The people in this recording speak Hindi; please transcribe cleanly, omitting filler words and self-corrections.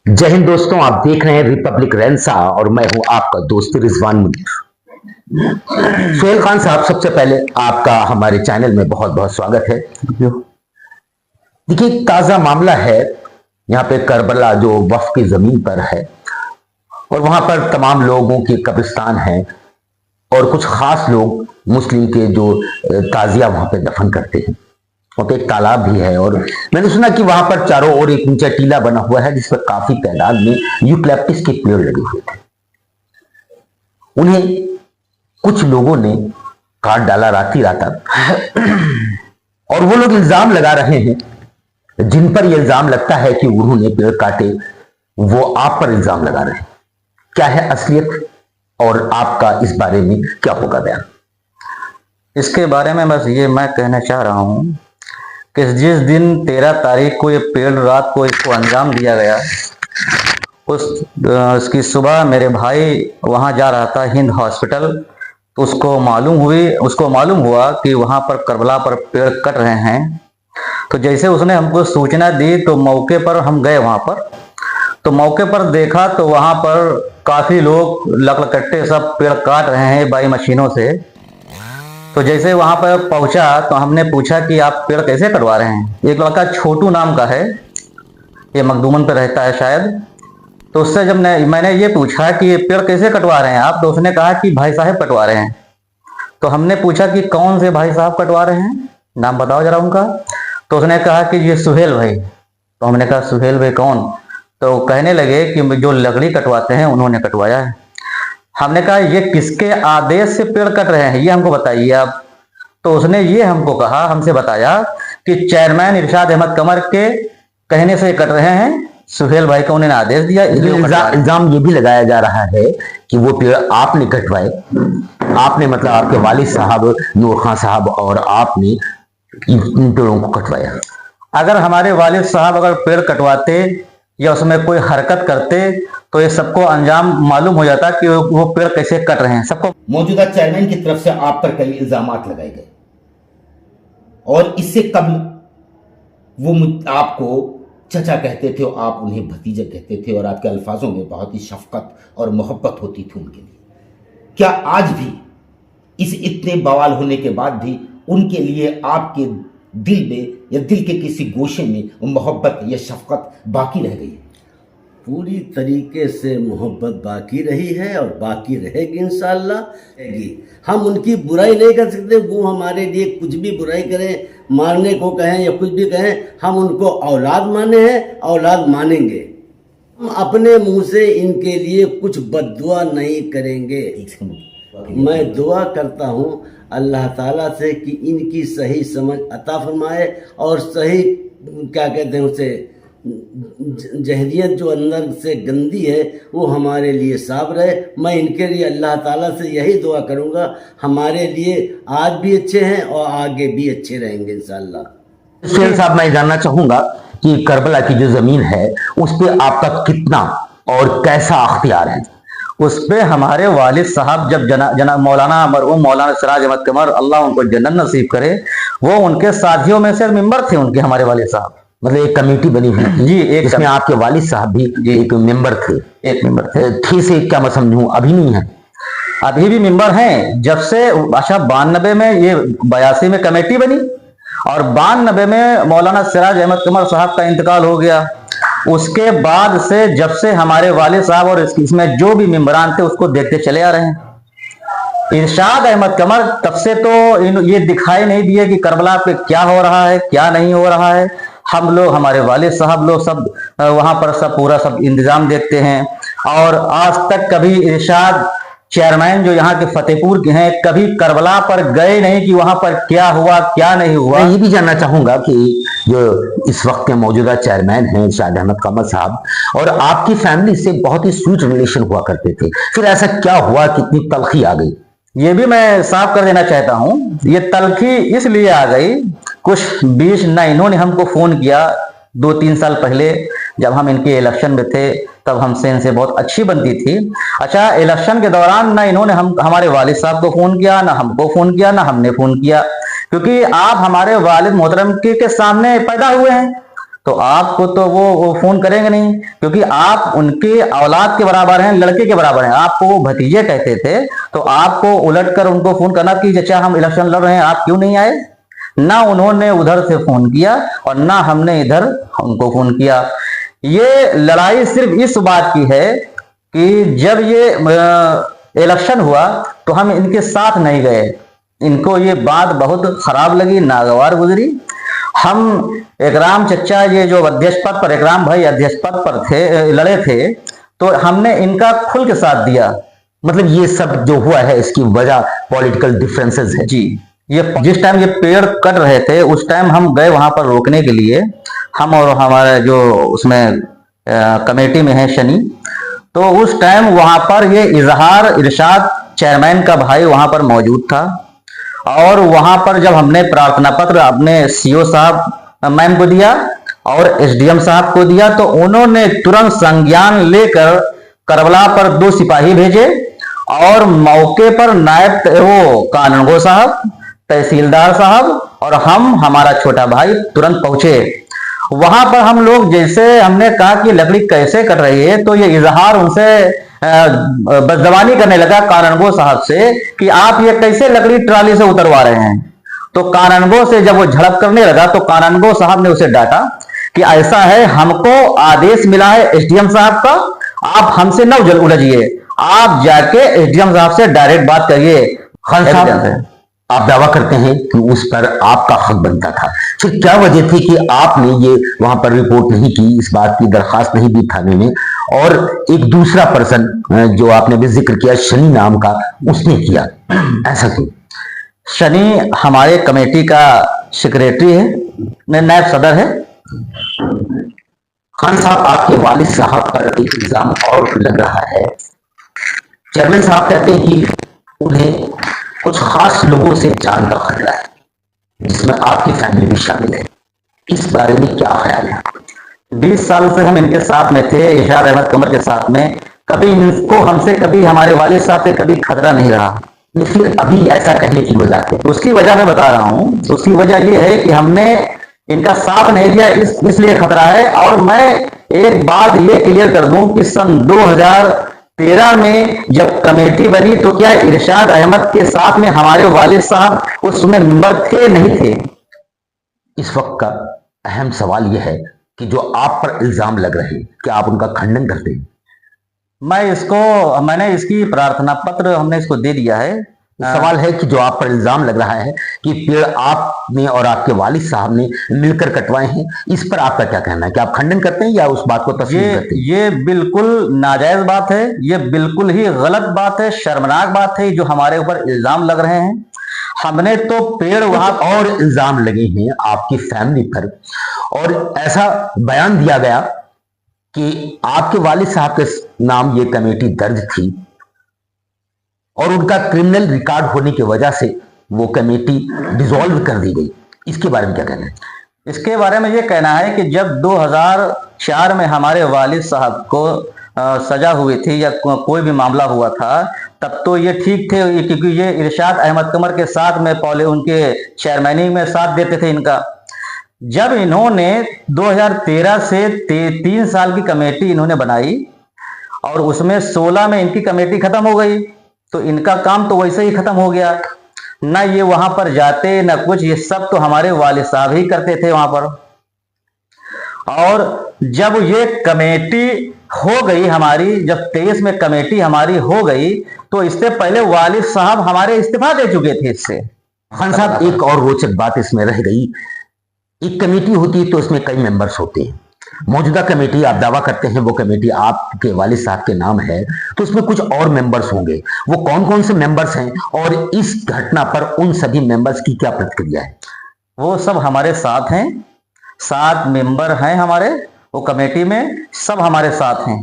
जय हिंद दोस्तों, आप देख रहे हैं रिपब्लिक रेंसा और मैं हूं आपका दोस्त रिजवान मुनीर। सोहेल खान साहब, सबसे पहले आपका हमारे चैनल में बहुत बहुत स्वागत है। देखिए, ताजा मामला है यहाँ पे करबला जो वक्फ की जमीन पर है और वहां पर तमाम लोगों की कब्रिस्तान है और कुछ खास लोग मुस्लिम के जो ताजिया वहां पे दफन करते हैं। वहां पे एक तालाब भी है और मैंने सुना कि वहां पर चारों ओर एक ऊंचा टीला बना हुआ है जिस पर काफी तादाद में यूकलिप्टस के पेड़ लगे हुए थे। उन्हें कुछ लोगों ने काट डाला राती रात और वो लोग इल्जाम लगा रहे हैं, जिन पर यह इल्जाम लगता है कि उन्होंने पेड़ काटे, वो आप पर इल्जाम लगा रहे हैं। क्या है असलियत और आपका इस बारे में क्या होगा बयान? इसके बारे में बस ये मैं कहना चाह रहा हूँ कि जिस दिन 13 तारीख को ये पेड़ रात को इसको अंजाम दिया गया, उसकी सुबह मेरे भाई वहाँ जा रहा था हिंद हॉस्पिटल, तो उसको मालूम हुआ कि वहाँ पर करबला पर पेड़ कट रहे हैं। तो जैसे उसने हमको सूचना दी तो मौके पर हम गए वहाँ पर। तो मौके पर देखा तो वहाँ पर काफ़ी लोग लकड़कट्टे सब पेड़ काट रहे हैं बाई मशीनों से। तो जैसे वहां पर पहुंचा तो हमने पूछा कि आप पेड़ कैसे कटवा रहे हैं। एक लड़का छोटू नाम का है, ये मखदूमन पे रहता है शायद। तो उससे जब मैंने ये पूछा कि ये पेड़ कैसे कटवा रहे हैं आप, तो उसने कहा कि भाई साहब कटवा रहे हैं। तो हमने पूछा कि कौन से भाई साहब कटवा रहे हैं, नाम बताओ जरा उनका। तो उसने कहा कि ये सुहेल भाई। तो हमने कहा सुहेल भाई कौन? तो कहने लगे कि जो लकड़ी कटवाते हैं उन्होंने कटवाया है। हमने कहा ये किसके आदेश से पेड़ कट रहे हैं ये हमको बताइए आप। तो उसने ये हमसे बताया कि चेयरमैन इरशाद अहमद कमर के कहने से कट रहे हैं, सुहेल भाई को उन्होंने आदेश दिया। इल्जाम ये भी लगाया जा रहा है कि वो पेड़ आपने कटवाए, आपने मतलब आपके वालिद साहब नूर खान साहब और आपने इन पेड़ों को कटवाया। अगर हमारे वालिद साहब अगर पेड़ कटवाते या उसमें कोई हरकत करते तो ये सबको अंजाम मालूम हो जाता कि वो पेड़ कैसे कट रहे हैं सबको। मौजूदा चेयरमैन की तरफ से आप पर कई इल्जाम लगाए गए और इससे कबल वो आपको चचा कहते थे और आप उन्हें भतीजा कहते थे और आपके अल्फाजों में बहुत ही शफकत और मोहब्बत होती थी उनके लिए। क्या आज भी इस इतने बवाल होने के बाद भी उनके लिए आपके दिल में या दिल के किसी गोशे में मोहब्बत या शफकत बाकी रह गई है? पूरी तरीके से मोहब्बत बाकी रही है और बाकी रहेगी इंशाअल्लाह। हम उनकी बुराई नहीं कर सकते, वो हमारे लिए कुछ भी बुराई करें, मारने को कहें या कुछ भी कहें, हम उनको औलाद माने हैं, औलाद मानेंगे। हम अपने मुंह से इनके लिए कुछ बद्दुआ नहीं करेंगे। मैं दुआ करता हूँ अल्लाह ताला से कि इनकी सही समझ अता फरमाए और सही क्या कहते हैं उसे जहरियत जो अंदर से गंदी है वो हमारे लिए साफ रहे। मैं इनके लिए अल्लाह ताला से यही दुआ करूँगा, हमारे लिए आज भी अच्छे हैं और आगे भी अच्छे रहेंगे इंशाअल्लाह। सुहेल साहब, मैं जानना चाहूंगा कि करबला की जो जमीन है उस पर आपका कितना और कैसा अख्तियार है? उस पे हमारे वालिद साहब जब जना मौलाना मरहूम मौलाना सिराज अहमद कमर अल्लाह उनको जन्नत नसीब करे, वो उनके साथियों में से मेंबर थे उनके, हमारे वालिद साहब। मतलब एक कमेटी बनी हुई जी, एक इसमें आपके वालिद साहब भी एक मेंबर थे। एक मेंबर थे। थी से क्या मैं समझूं, अभी नहीं है? अभी भी मेंबर हैं। जब से अच्छा 92 में ये 82 में कमेटी बनी और 92 में मौलाना सिराज अहमद कमर साहब का इंतकाल हो गया। उसके बाद से जब से हमारे वालिद साहब और इसमें जो भी मेंबरान थे उसको देखते चले आ रहे हैं। इरशाद अहमद कमर तब से तो ये दिखाई नहीं दिए कि करबला पे क्या हो रहा है क्या नहीं हो रहा है। हम लोग, हमारे वालिद साहब लोग सब वहां पर सब पूरा सब इंतजाम देखते हैं और आज तक कभी इरशाद चेयरमैन जो यहाँ के फतेहपुर के हैं कभी करबला पर गए नहीं कि वहां पर क्या हुआ क्या नहीं हुआ। मैं ये भी जानना चाहूंगा कि जो इस वक्त के मौजूदा चेयरमैन हैं इरशाद अहमद कमर साहब और आपकी फैमिली से बहुत ही स्वीट रिलेशन हुआ करते थे, फिर ऐसा क्या हुआ कि इतनी तलखी आ गई? ये भी मैं साफ कर देना चाहता हूँ, ये तलखी इसलिए आ गई, कुछ बीच न इन्होंने हमको फोन किया 2-3 साल पहले जब हम इनके इलेक्शन में थे, तब हमसे इनसे बहुत अच्छी बनती थी। अच्छा, इलेक्शन के दौरान ना इन्होंने हमारे वालिद साहब को फोन किया, ना हमको फोन किया, ना हमने फोन किया, क्योंकि आप हमारे वालिद मोहतरम के सामने पैदा हुए हैं। तो आपको तो वो फोन करेंगे नहीं, क्योंकि आप उनके औलाद के बराबर हैं, लड़के के बराबर हैं। आपको वो भतीजे कहते थे, तो आपको उलट कर उनको फोन करना कि चचा हम इलेक्शन लड़ रहे हैं, आप क्यों नहीं आए। ना उन्होंने उधर से फोन किया और ना हमने इधर उनको फोन किया। ये लड़ाई सिर्फ इस बात की है कि जब ये इलेक्शन हुआ तो हम इनके साथ नहीं गए। इनको ये बात बहुत खराब लगी, नागवार गुजरी। हम एकराम चचा ये जो अध्यक्ष पद पर, एकराम भाई अध्यक्ष पद पर थे, लड़े थे, तो हमने इनका खुल के साथ दिया। मतलब ये सब जो हुआ है इसकी वजह पॉलिटिकल डिफरेंसेस है। जी, ये जिस टाइम ये पेड़ कट रहे थे उस टाइम हम गए वहां पर रोकने के लिए, हम और हमारे जो उसमें कमेटी में है शनि। तो उस टाइम वहां पर ये इजहार इरशाद चेयरमैन का भाई वहां पर मौजूद था, और वहां पर जब हमने प्रार्थना पत्र अपने सीओ साहब मैम को दिया और एसडीएम साहब को दिया, तो उन्होंने तुरंत संज्ञान लेकर करबला पर 2 सिपाही भेजे और मौके पर नायब वो कानूनगो साहब, तहसीलदार साहब और हमारा छोटा भाई तुरंत पहुंचे। वहां पर हम लोग जैसे हमने कहा कि लकड़ी कैसे कट रही है, तो ये इजहार उनसे बदजबानी करने लगा कानूनगो साहब से कि आप ये कैसे लकड़ी ट्राली से उतरवा रहे हैं। तो कानूनगो से जब वो झड़प करने लगा तो कानूनगो साहब ने उसे डांटा कि ऐसा है, हमको आदेश मिला है एसडीएम साहब का, आप हमसे न उलझिए, आप जाके एसडीएम साहब से डायरेक्ट बात करिए। खान साहब, आप दावा करते हैं कि उस पर आपका हक बनता था, फिर क्या वजह थी कि आपने ये वहां पर रिपोर्ट नहीं की, इस बात की दरखास्त नहीं दी थाने में, और एक दूसरा पर्सन जो आपने भी जिक्र किया शनि नाम का, उसने किया, ऐसा क्यों? शनि हमारे कमेटी का सेक्रेटरी है, नायब सदर है। खान साहब, आपके वालिद साहब पर एक इल्जाम और लग रहा है। चेयरमैन साहब कहते हैं कि उन्हें कुछ खास लोगों से जान का खतरा है, जिसमें आपकी फैमिली भी शामिल है। इस बारे में क्या ख्याल है? 20 साल से हम इनके साथ में थे, इरशाद अहमद कमर के साथ में। कभी इनको हमसे, कभी हमारे वालिद साहब से कभी खतरा नहीं रहा। फिर अभी ऐसा कहने की वजह है? उसकी वजह मैं बता रहा हूँ। उसकी वजह ये है कि हमने इनका साथ नहीं दिया, इसलिए खतरा है। और मैं एक बात ये क्लियर कर दूं कि सन 2013 में जब कमेटी बनी तो क्या इरशाद अहमद के साथ में हमारे वालिद साहब उसमें मेंबर थे, नहीं थे? इस वक्त का अहम सवाल यह है कि जो आप पर इल्जाम लग रहे हैं, क्या आप उनका खंडन करते हैं? मैंने इसकी प्रार्थना पत्र हमने इसको दे दिया है। सवाल है कि जो आप पर इल्जाम लग रहा है कि पेड़ आपने और आपके वालिद साहब ने मिलकर कटवाए हैं, इस पर आपका क्या कहना है? क्या आप खंडन करते हैं या उस बात को तस्लीम करते हैं? ये बिल्कुल नाजायज बात है, ये बिल्कुल ही गलत बात है, शर्मनाक बात है जो हमारे ऊपर इल्जाम लग रहे हैं। हमने तो पेड़ वहां और इल्जाम लगे हैं आपकी फैमिली पर, और ऐसा बयान दिया गया कि आपके वालिद साहब के नाम ये कमेटी दर्ज थी और उनका क्रिमिनल रिकॉर्ड होने की वजह से वो कमेटी डिसॉल्व कर दी गई। इसके बारे में क्या कहना है? इसके बारे में ये कहना है कि जब 2004 में हमारे वालिद साहब को सजा हुई थी या कोई भी मामला हुआ था, तब तो ये ठीक थे, क्योंकि ये इरशाद अहमद कमर के साथ में उनके चेयरमैनी में साथ देते थे इनका। जब इन्होंने 2013 से 3 साल की कमेटी इन्होंने बनाई और उसमें 16 में इनकी कमेटी खत्म हो गई, तो इनका काम तो वैसे ही खत्म हो गया। ना ये वहां पर जाते ना कुछ, ये सब तो हमारे वालिद साहब ही करते थे वहां पर। और जब ये कमेटी हो गई हमारी, जब 23 में कमेटी हमारी हो गई, तो इससे पहले वालिद साहब हमारे इस्तीफा दे चुके थे इससे। खान साहब, एक और रोचक बात इसमें रह गई। एक कमेटी होती है तो उसमें कई मेंबर्स होते हैं। मौजूदा कमेटी आप दावा करते हैं वो कमेटी आपके वालिद साहब के नाम है, तो उसमें कुछ और मेंबर्स होंगे। वो कौन कौन से मेंबर्स हैं और इस घटना पर उन सभी मेंबर्स की क्या प्रतिक्रिया है? वो सब हमारे साथ हैं, 7 मेंबर हैं हमारे वो कमेटी में, सब हमारे साथ हैं।